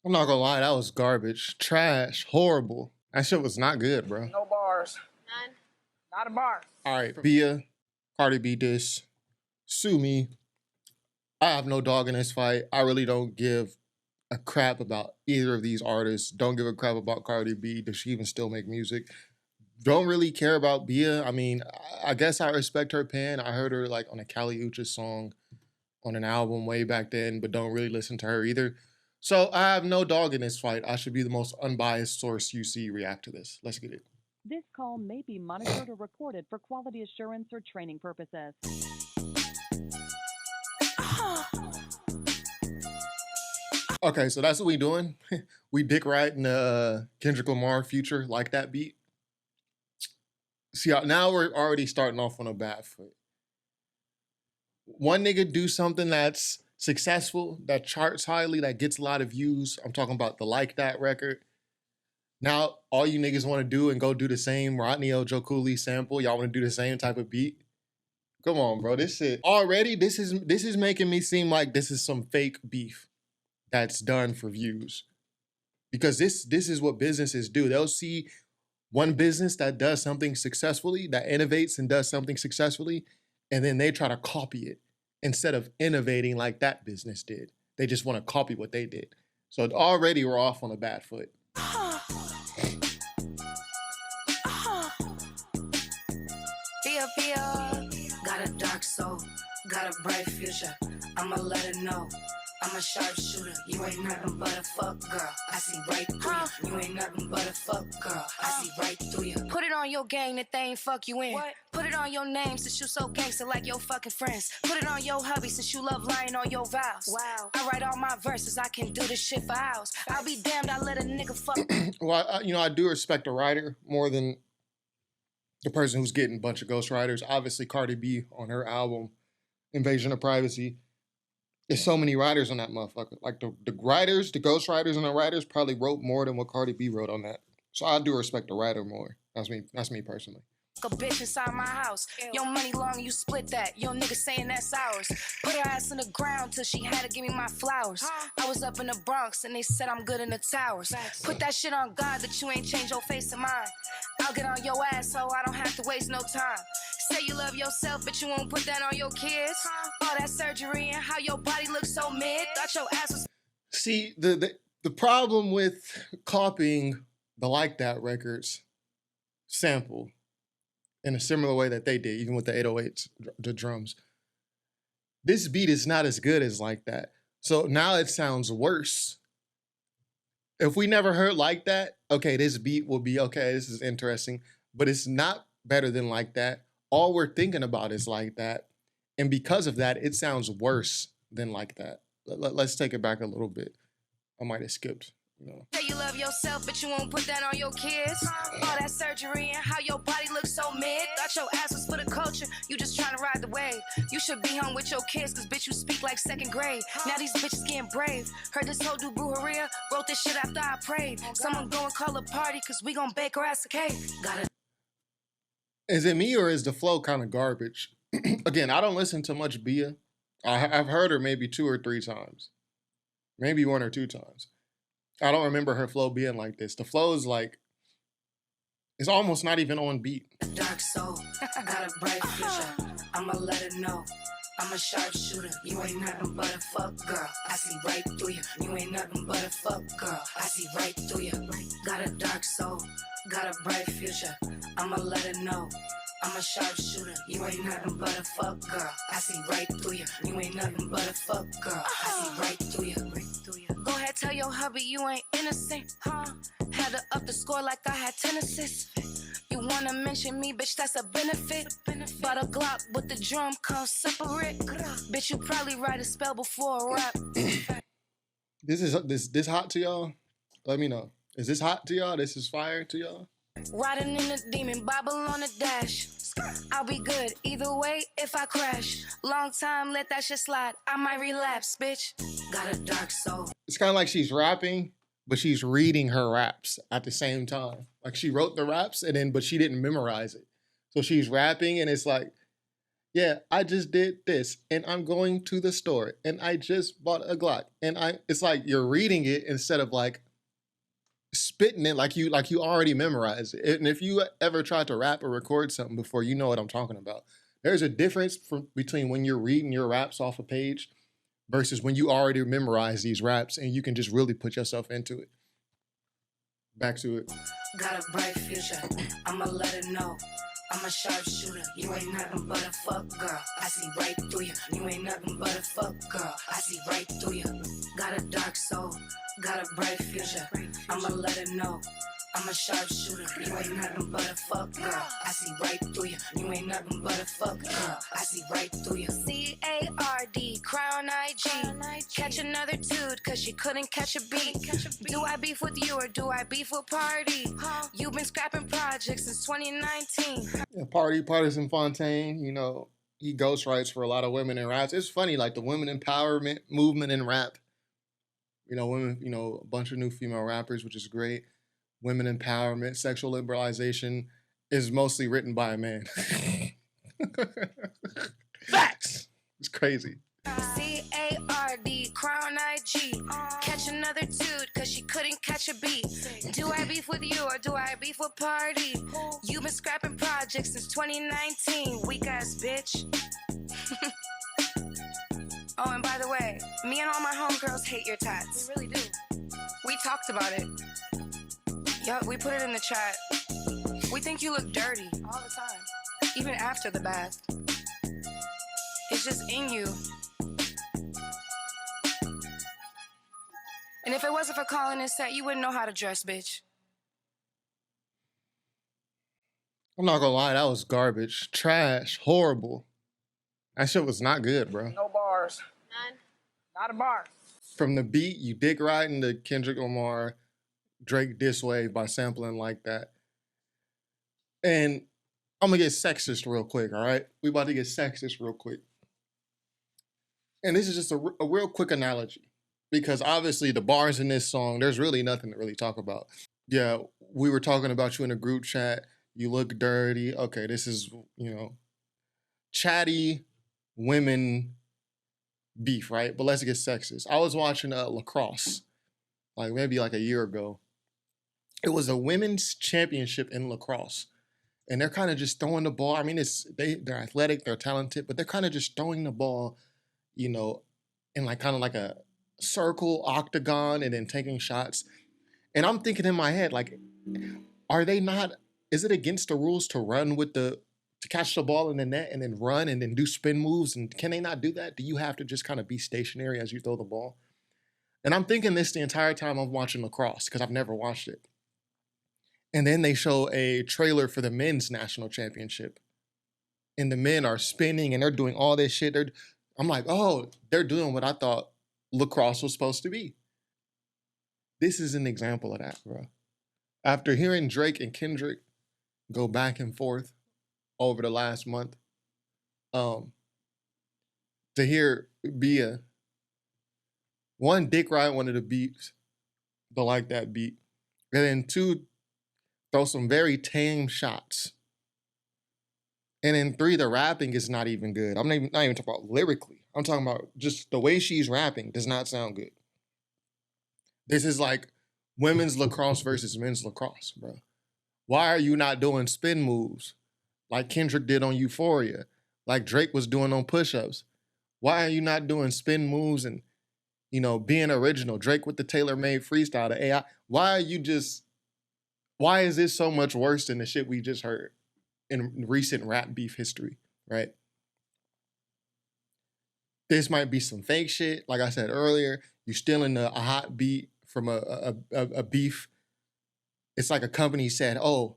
I'm not gonna lie, that was garbage. Trash. Horrible. That shit was not good, bro. No bars. None. Not a bar. All right, BIA, Cardi B diss, sue me. I have no dog in this fight. I really don't give a crap about either of these artists. Don't give a crap about Cardi B. Does she even still make music? Don't really care about BIA. I mean, I guess I respect her pen. I heard her like on a Kali Uchis song on an album way back then, but don't really listen to her either. So I have no dog in this fight. I should be the most unbiased source you see react to this. Let's get it. This call may be monitored or recorded for quality assurance or training purposes. Okay, so that's what we doing. We dick riding Kendrick Lamar Future like that beat. See, now we're already starting off on a bad foot. One nigga do something that's successful, that charts highly, that gets a lot of views. I'm talking about the Like That record. Now, all you niggas want to do and go do the same Rodney L. Joe Cooley sample. Y'all want to do the same type of beat? Come on, bro. This shit already. This is making me seem like this is some fake beef that's done for views. Because this is what businesses do. They'll see one business that does something successfully, that innovates and does something successfully, and then they try to copy it instead of innovating like that business did. They just want to copy what they did. So already we're off on a bad foot. Got a dark soul, got a bright future. I'ma let her know. I'm a sharpshooter. You ain't nothing but a fuck girl. I see right through you. You ain't nothing but a fuck girl. I see right through you. Put it on your gang that they ain't fuck you in. What? Put it on your name since you so gangster like your fucking friends. Put it on your hubby since you love lying on your vows. Wow. I write all my verses. I can do this shit for hours. I'll be damned. I let a nigga fuck. Well, I do respect a writer more than the person who's getting a bunch of ghostwriters. Obviously, Cardi B on her album, Invasion of Privacy. There's so many writers on that motherfucker. Like the writers, the ghostwriters and the writers probably wrote more than what Cardi B wrote on that. So I do respect the writer more. That's me personally. A bitch inside my house. Your money long, you split that. Your nigga saying that's ours. Put her ass in the ground till she had to give me my flowers. I was up in the Bronx and they said I'm good in the towers. Put that shit on God that you ain't change your face and mine. I'll get on your ass so I don't have to waste no time. Say you love yourself, but you won't put that on your kids. All that surgery and how your body looks so mid. Thought your ass was. See, the problem with copying the Like That records sample in a similar way that they did, even with the 808s, the drums. This beat is not as good as Like That. So now it sounds worse. If we never heard Like That, okay, this beat will be, okay, this is interesting, but it's not better than Like That. All we're thinking about is Like That. And because of that, it sounds worse than Like That. Let's take it back a little bit. I might have skipped. Say you love yourself, but you won't put that on your kids. All that surgery and how your body looks so mid. Thought your ass was for the culture, you just trying to ride the wave. You should be home with your kids, cause bitch, you speak like second grade. Now these bitches getting brave. Heard this whole dude Brujeria, wrote this shit after I prayed. Someone go and call a party, cause we gon' bake her ass a cake. Is it me or is the flow kind of garbage? Again, I don't listen to much BIA. I've heard her maybe 2 or 3 times. Maybe 1 or 2 times. I don't remember her flow being like this. The flow is like, it's almost not even on beat. Dark soul, got a bright future. I'ma let her know. I'm a sharpshooter. You ain't nothing but a fuck girl. I see right through you. You ain't nothing but a fuck girl. I see right through you. Got a dark soul, got a bright future. I'ma let her know. I'm a sharpshooter. You ain't nothing but a fuck girl. I see right through you. You ain't nothing but a fuck girl. I see right through you. Go ahead, tell your hubby you ain't innocent, huh? Had to up the score like I had 10 assists. You wanna mention me, bitch, that's a benefit. But a Glock with the drum come separate. Bitch, you probably write a spell before a rap. This hot to y'all? Let me know. Is this hot to y'all? This is fire to y'all? Riding in the demon, Bible on the dash. I'll be good either way if I crash. Long time, let that shit slide. I might relapse, bitch. Got a dark soul. It's kind of like she's rapping, but she's reading her raps at the same time. Like she wrote the raps but she didn't memorize it. So she's rapping and it's like, Yeah, I just did this and I'm going to the store and I just bought a Glock. And it's like you're reading it instead of like spitting it like you already memorized it. And if you ever tried to rap or record something before, you know what I'm talking about. There's a difference between when you're reading your raps off a page versus when you already memorize these raps and you can just really put yourself into it. Back to it. Got a bright future, I'ma let her know. I'm a sharpshooter, you ain't nothing but a fuck girl. I see right through you, you ain't nothing but a fuck girl. I see right through you. Got a dark soul, got a bright future. I'ma let her know. I'm a sharpshooter, you ain't nothing but a fuck girl. I see right through you, you ain't nothing but a fuck girl. I see right through you. Cardi, Crown IG. Catch another dude, cause she couldn't catch a beat. Do I beef with you or do I beef with Party? You've been scrapping projects since 2019. Yeah, Partisan Fontaine, you know, he ghostwrites for a lot of women in raps. It's funny, like the women empowerment movement in rap. You know, women, you know, a bunch of new female rappers, which is great. Women empowerment, sexual liberalization is mostly written by a man. Facts. It's crazy. Cardi, Crown IG. Catch another dude, cause she couldn't catch a beat. Do I beef with you or do I beef with Party? You've been scrapping projects since 2019. Weak ass bitch. Oh, and by the way, me and all my homegirls hate your tats. We really do. We talked about it. Yup, we put it in the chat. We think you look dirty all the time, even after the bath. It's just in you. And if it wasn't for calling this set, you wouldn't know how to dress, bitch. I'm not gonna lie, that was garbage. Trash. Horrible. That shit was not good, bro. No bars. None. Not a bar. From the beat, you dick riding to Kendrick Lamar, Drake This Way by sampling like that. And I'm gonna get sexist real quick, all right? We about to get sexist real quick. And this is just a real quick analogy. Because obviously the bars in this song, there's really nothing to really talk about. Yeah, we were talking about you in a group chat. You look dirty. Okay, this is, you know, chatty women beef, right? But let's get sexist. I was watching Lacrosse, like maybe like a year ago. It was a women's championship in lacrosse. And they're kind of just throwing the ball. I mean, they're athletic, they're talented, but they're kind of just throwing the ball, you know, in like kind of like a circle, octagon, and then taking shots. And I'm thinking in my head, like, are they not, is it against the rules to run with to catch the ball in the net and then run and then do spin moves? And can they not do that? Do you have to just kind of be stationary as you throw the ball? And I'm thinking this the entire time I'm watching lacrosse because I've never watched it. And then they show a trailer for the men's national championship. And the men are spinning and they're doing all this shit. I'm like, oh, they're doing what I thought lacrosse was supposed to be. This is an example of that, bro. After hearing Drake and Kendrick go back and forth over the last month, to hear BIA, one, dick ride one of the beats, but like that beat, and then two, throw some very tame shots. And then three, the rapping is not even good. I'm not even talking about lyrically. I'm talking about just the way she's rapping does not sound good. This is like women's lacrosse versus men's lacrosse, bro. Why are you not doing spin moves like Kendrick did on Euphoria, like Drake was doing on push-ups? Why are you not doing spin moves and, you know, being original? Drake with the tailor-made freestyle, the AI. Why is this so much worse than the shit we just heard in recent rap beef history, right? This might be some fake shit. Like I said earlier, you're stealing a hot beat from a beef. It's like a company said, oh,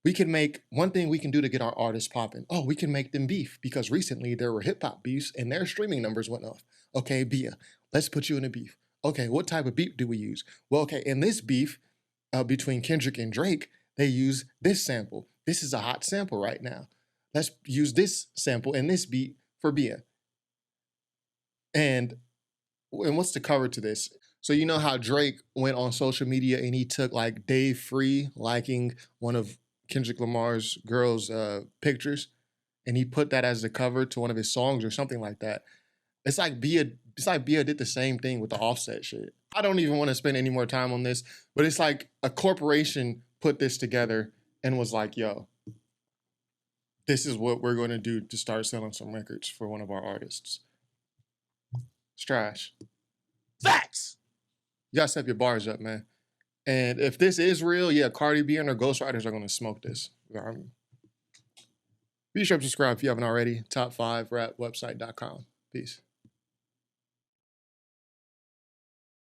we can make, one thing we can do to get our artists popping. Oh, we can make them beef because recently there were hip hop beefs and their streaming numbers went off. Okay, BIA, let's put you in a beef. Okay, what type of beef do we use? Well, okay, in this beef between Kendrick and Drake, they use this sample. This is a hot sample right now. Let's use this sample in this beat for BIA. And what's the cover to this? So you know how Drake went on social media and he took like Dave Free liking one of Kendrick Lamar's girls' pictures, and he put that as the cover to one of his songs or something like that. It's like BIA did the same thing with the Offset shit. I don't even want to spend any more time on this, but it's like a corporation put this together and was like, yo, this is what we're going to do to start selling some records for one of our artists. It's trash. Facts. You gotta step your bars up, man. And if this is real, yeah, Cardi B and her ghostwriters are gonna smoke this. Be sure to subscribe if you haven't already. Top5rapwebsite.com. Peace.